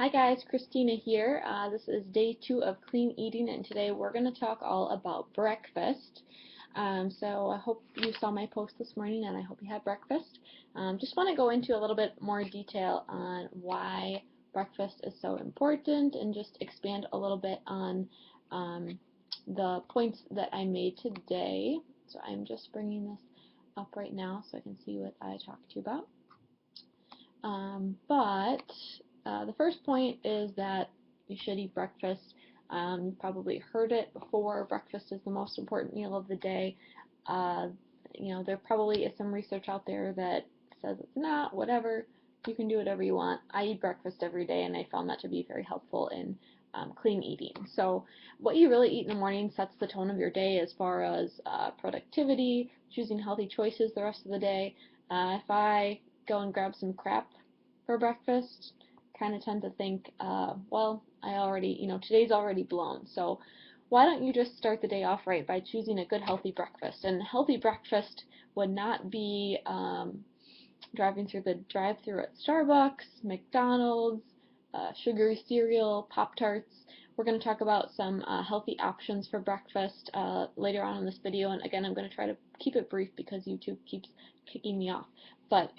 Hi guys, Christina here. This is day 2 of clean eating, and today we're going to talk all about breakfast. So I hope you saw my post this morning and I hope you had breakfast. Just want to go into a little bit more detail on why breakfast is so important and just expand a little bit on the points that I made today. So I'm just bringing this up right now so I can see what I talked to you about. But the first point is that you should eat breakfast. You've probably heard it before. Breakfast is the most important meal of the day. Uh, there probably is some research out there that says it's not, whatever. You can do whatever you want. I eat breakfast every day, and I found that to be very helpful in clean eating. So what you really eat in the morning sets the tone of your day as far as productivity, choosing healthy choices the rest of the day. If I go and grab some crap for breakfast, kind of tend to think, well, I already, today's already blown. So why don't you just start the day off right by choosing a good healthy breakfast? And healthy breakfast would not be driving through the drive-through at Starbucks, McDonald's, sugary cereal, Pop-Tarts. We're going to talk about some healthy options for breakfast later on in this video, and again, I'm going to try to keep it brief because YouTube keeps kicking me off. But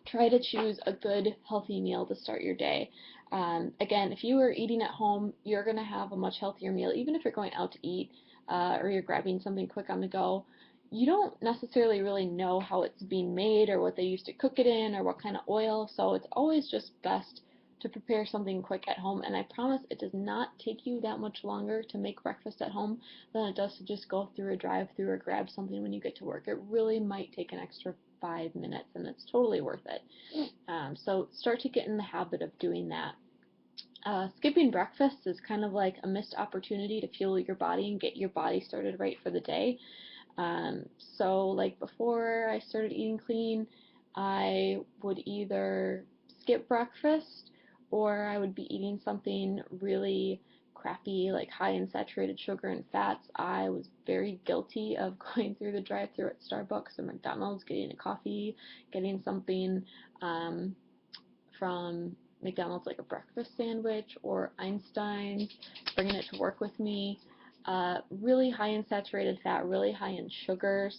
try to choose a good, healthy meal to start your day. Again, if you are eating at home, you're going to have a much healthier meal, even if you're going out to eat or you're grabbing something quick on the go. You don't necessarily really know how it's being made or what they used to cook it in or what kind of oil, so it's always just best to prepare something quick at home, and I promise it does not take you that much longer to make breakfast at home than it does to just go through a drive-through or grab something when you get to work. It really might take an extra 5 minutes, and it's totally worth it. So start to get in the habit of doing that. Skipping breakfast is kind of like a missed opportunity to fuel your body and get your body started right for the day. So like before I started eating clean, I would either skip breakfast or I would be eating something really crappy, like high in saturated sugar and fats. I was very guilty of going through the drive-thru at Starbucks or McDonald's, getting a coffee, getting something from McDonald's like a breakfast sandwich or Einstein's, bringing it to work with me. Really high in saturated fat, really high in sugars,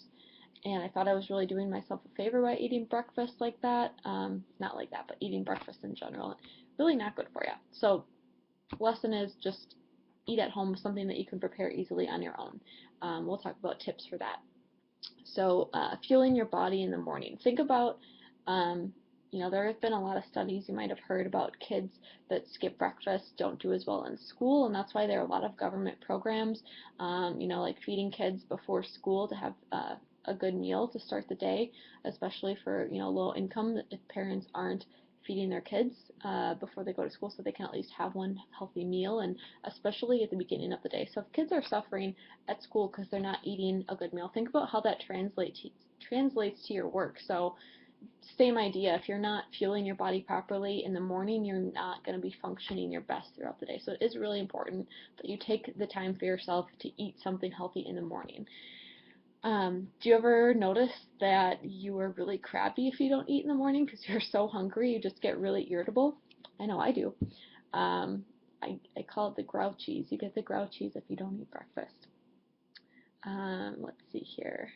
and I thought I was really doing myself a favor by eating breakfast like that. Not like that, but eating breakfast in general. Really not good for you. So, lesson is just eat at home something that you can prepare easily on your own. We'll talk about tips for that. So, fueling your body in the morning. Think about, um, there have been a lot of studies you might have heard about kids that skip breakfast, don't do as well in school, and that's why there are a lot of government programs, like feeding kids before school to have a good meal to start the day, especially for, low income, if parents aren't feeding their kids before they go to school so they can at least have one healthy meal, and especially at the beginning of the day. So if kids are suffering at school because they're not eating a good meal, think about how that translates to your work. So same idea, if you're not fueling your body properly in the morning, you're not going to be functioning your best throughout the day. So it is really important that you take the time for yourself to eat something healthy in the morning. Do you ever notice that you are really crabby if you don't eat in the morning because you're so hungry, you just get really irritable? I know I do. I call it the grouchies. You get the grouchies if you don't eat breakfast. Let's see here.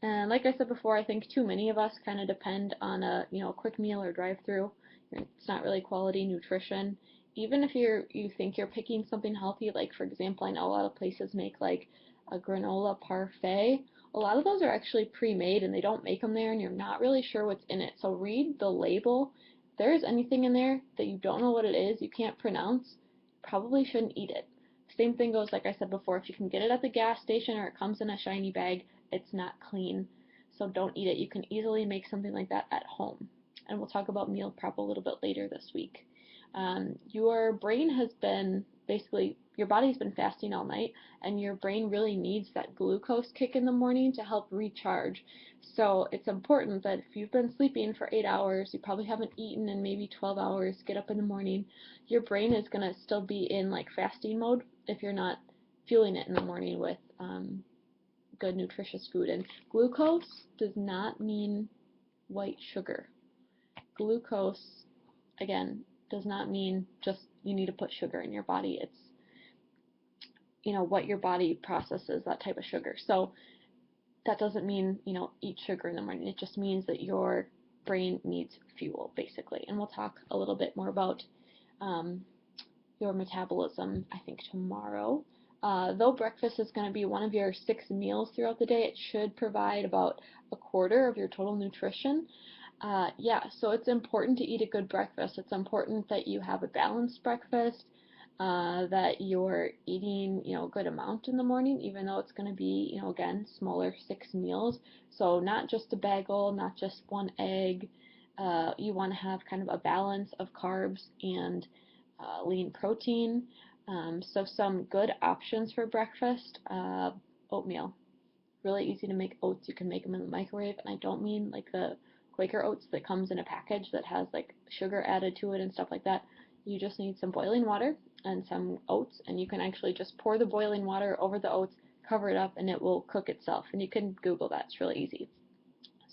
And like I said before, I think too many of us kind of depend on a quick meal or drive-through. It's not really quality nutrition. Even if you think you're picking something healthy, like for example, I know a lot of places make like a granola parfait. A lot of those are actually pre-made and they don't make them there, and you're not really sure what's in it. So read the label. If there is anything in there that you don't know what it is, you can't pronounce, probably shouldn't eat it. Same thing goes, like I said before, if you can get it at the gas station or it comes in a shiny bag, it's not clean, so don't eat it. You can easily make something like that at home. And we'll talk about meal prep a little bit later this week. Your brain has been basically, your body's been fasting all night, and your brain really needs that glucose kick in the morning to help recharge. So it's important that if you've been sleeping for 8 hours, you probably haven't eaten in maybe 12 hours, get up in the morning, your brain is going to still be in like fasting mode if you're not fueling it in the morning with good nutritious food. And glucose does not mean white sugar. Glucose, again, does not mean just you need to put sugar in your body. It's, what your body processes, that type of sugar. So that doesn't mean, eat sugar in the morning. It just means that your brain needs fuel, basically. And we'll talk a little bit more about your metabolism, I think, tomorrow. Though breakfast is going to be one of your 6 meals throughout the day, it should provide about a quarter of your total nutrition. So it's important to eat a good breakfast. It's important that you have a balanced breakfast, that you're eating, a good amount in the morning, even though it's going to be, again, smaller 6 meals. So not just a bagel, not just one egg. You want to have kind of a balance of carbs and lean protein. So some good options for breakfast: oatmeal. Really easy to make oats. You can make them in the microwave, and I don't mean like the Quaker oats that comes in a package that has like sugar added to it and stuff like that. You just need some boiling water and some oats, and you can actually just pour the boiling water over the oats, cover it up, and it will cook itself. And you can Google that. It's really easy.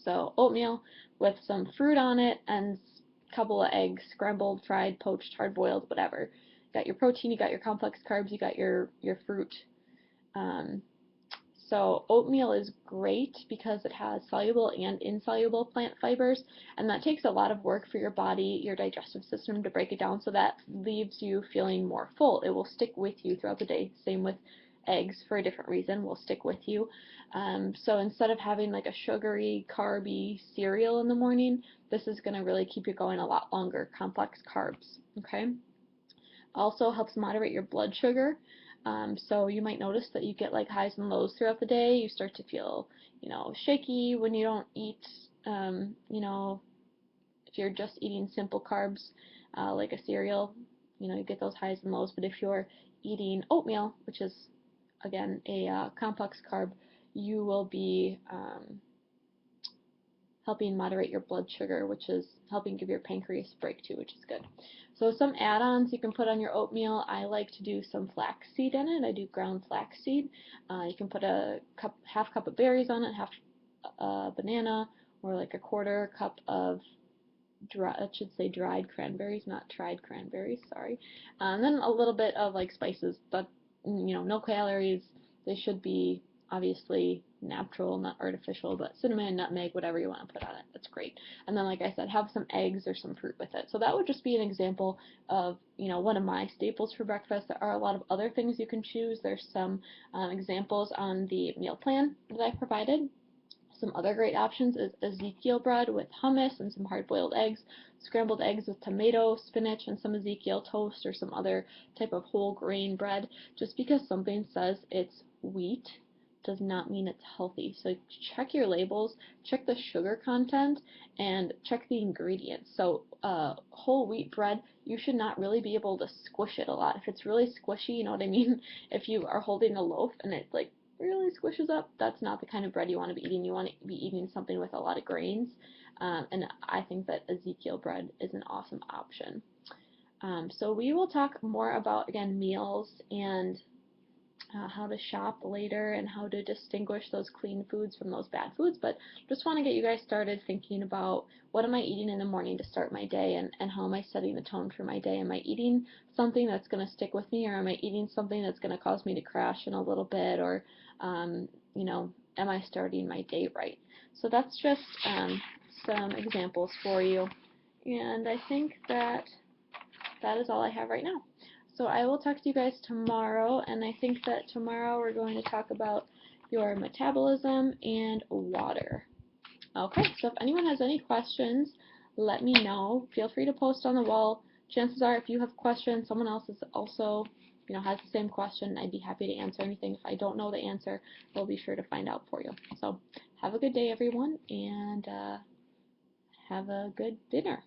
So oatmeal with some fruit on it and a couple of eggs, scrambled, fried, poached, hard-boiled, whatever. You got your protein, you got your complex carbs, you got your fruit. So oatmeal is great because it has soluble and insoluble plant fibers, and that takes a lot of work for your body, your digestive system, to break it down, so that leaves you feeling more full. It will stick with you throughout the day. Same with eggs, for a different reason, will stick with you. So instead of having like a sugary, carby cereal in the morning, this is going to really keep you going a lot longer. Complex carbs, okay? Also helps moderate your blood sugar. So you might notice that you get like highs and lows throughout the day. You start to feel, shaky when you don't eat, if you're just eating simple carbs, like a cereal, you get those highs and lows. But if you're eating oatmeal, which is, again, a complex carb, you will be helping moderate your blood sugar, which is helping give your pancreas a break too, which is good. So some add-ons you can put on your oatmeal. I like to do some flaxseed in it. I do ground flaxseed. You can put half cup of berries on it, half banana, or like a quarter cup of dried cranberries, not tried cranberries, sorry. And then a little bit of like spices, but no calories. They should be obviously natural, not artificial, but cinnamon, nutmeg, whatever you want to put on it. That's great. And then, like I said, have some eggs or some fruit with it. So that would just be an example of, one of my staples for breakfast. There are a lot of other things you can choose. There's some examples on the meal plan that I provided. Some other great options is Ezekiel bread with hummus and some hard-boiled eggs, scrambled eggs with tomato, spinach, and some Ezekiel toast or some other type of whole grain bread. Just because something says it's wheat does not mean it's healthy. So check your labels, check the sugar content, and check the ingredients. So whole wheat bread, you should not really be able to squish it a lot. If it's really squishy, you know what I mean? If you are holding a loaf and it like really squishes up, that's not the kind of bread you want to be eating. You want to be eating something with a lot of grains, and I think that Ezekiel bread is an awesome option. So we will talk more about, again, meals and how to shop later and how to distinguish those clean foods from those bad foods, but just want to get you guys started thinking about what am I eating in the morning to start my day, and how am I setting the tone for my day. Am I eating something that's going to stick with me, or am I eating something that's going to cause me to crash in a little bit, or am I starting my day right? So that's just some examples for you, and I think that is all I have right now. So I will talk to you guys tomorrow, and I think that tomorrow we're going to talk about your metabolism and water. Okay, so if anyone has any questions, let me know. Feel free to post on the wall. Chances are, if you have questions, someone else is also, has the same question. I'd be happy to answer anything. If I don't know the answer, we'll be sure to find out for you. So have a good day, everyone, and have a good dinner.